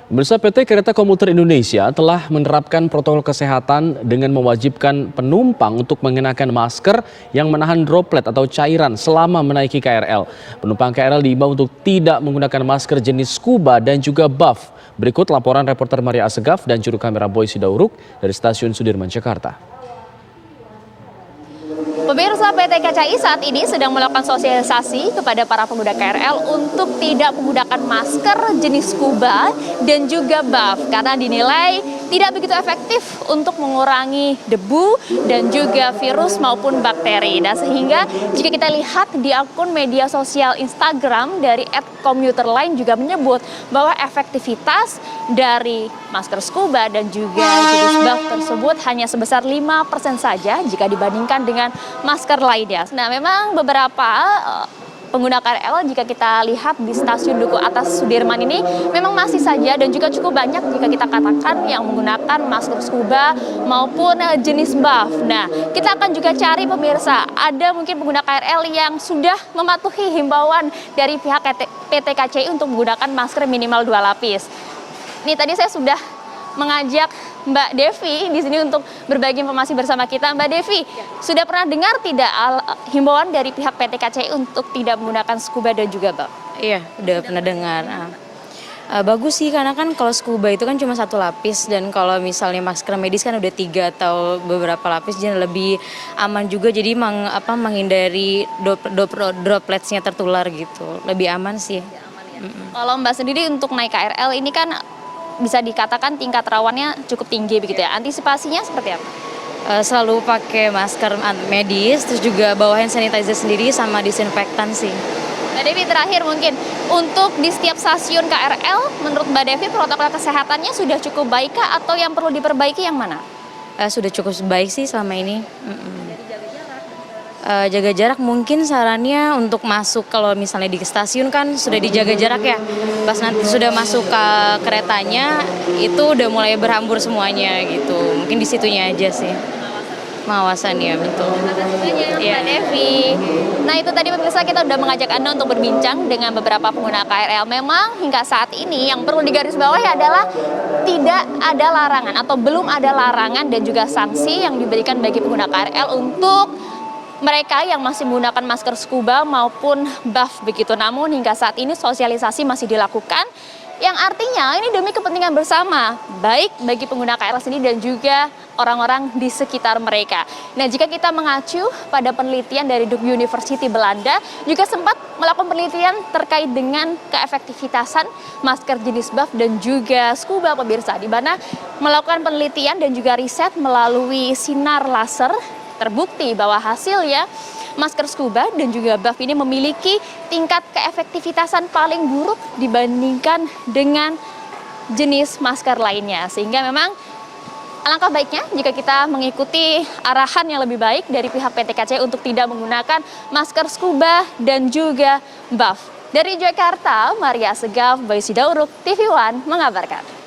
Pemirsa, PT Kereta Komuter Indonesia telah menerapkan protokol kesehatan dengan mewajibkan penumpang untuk mengenakan masker yang menahan droplet atau cairan selama menaiki KRL. Penumpang KRL diimbau untuk tidak menggunakan masker jenis scuba dan juga buff. Berikut laporan reporter Maria Asegaf dan juru kamera Boy Sidauruk dari Stasiun Sudirman, Jakarta. Pemirsa, PT KCI saat ini sedang melakukan sosialisasi kepada para pengguna KRL untuk tidak menggunakan masker jenis scuba dan juga buff karena dinilai tidak begitu efektif untuk mengurangi debu dan juga virus maupun bakteri. Nah, sehingga jika kita lihat di akun media sosial Instagram dari @komuterline juga menyebut bahwa efektivitas dari masker scuba dan juga jenis buff tersebut hanya sebesar 5% saja jika dibandingkan dengan masker lainnya. Nah, memang beberapa pengguna KRL jika kita lihat di stasiun Duku Atas Sudirman ini memang masih saja dan juga cukup banyak jika kita katakan yang menggunakan masker scuba maupun jenis buff. Nah, kita akan juga cari pemirsa, ada mungkin pengguna KRL yang sudah mematuhi himbauan dari pihak PT KCI untuk menggunakan masker minimal 2 lapis. Nih, tadi saya sudah mengajak Mbak Devi di sini untuk berbagi informasi bersama kita. Mbak Devi, sudah pernah dengar tidak himbauan dari pihak PT KCI untuk tidak menggunakan scuba dan juga buff? Iya, udah pernah dengar. Bagus sih, karena kan kalau scuba itu kan cuma 1 lapis, dan kalau misalnya masker medis kan udah 3 atau beberapa lapis, jadi lebih aman juga, jadi menghindari dropletsnya tertular gitu, lebih aman sih. Kalau Mbak sendiri untuk naik KRL ini kan bisa dikatakan tingkat rawannya cukup tinggi begitu ya, antisipasinya seperti apa? Selalu pakai masker medis, terus juga bawa hand sanitizer sendiri sama disinfektan sih. Mbak Devi, terakhir mungkin untuk di setiap stasiun KRL, menurut Mbak Devi protokol kesehatannya sudah cukup baik kah atau yang perlu diperbaiki yang mana? Sudah cukup baik sih selama ini. Jaga jarak mungkin sarannya untuk masuk, kalau misalnya di stasiun kan sudah dijaga jarak ya. Pas nanti sudah masuk ke keretanya itu udah mulai berhambur semuanya gitu. Mungkin di situnya aja sih. Pengawasannya, betul. Ya, Mbak Devi. Nah, itu tadi pemirsa, kita udah mengajak Anda untuk berbincang dengan beberapa pengguna KRL. Memang hingga saat ini yang perlu digarisbawahi adalah tidak ada larangan atau belum ada larangan dan juga sanksi yang diberikan bagi pengguna KRL untuk mereka yang masih menggunakan masker scuba maupun buff begitu. Namun hingga saat ini sosialisasi masih dilakukan, yang artinya ini demi kepentingan bersama, baik bagi pengguna KRL sendiri dan juga orang-orang di sekitar mereka. Nah, jika kita mengacu pada penelitian dari Duke University Belanda, juga sempat melakukan penelitian terkait dengan keefektivitasan masker jenis buff dan juga scuba pemirsa, di mana melakukan penelitian dan juga riset melalui sinar laser. Terbukti bahwa hasilnya masker scuba dan juga buff ini memiliki tingkat keefektivitasan paling buruk dibandingkan dengan jenis masker lainnya. Sehingga memang alangkah baiknya jika kita mengikuti arahan yang lebih baik dari pihak PT KCI untuk tidak menggunakan masker scuba dan juga buff. Dari Jakarta, Maria Asegaf, Boy Sidauruk, TV One mengabarkan.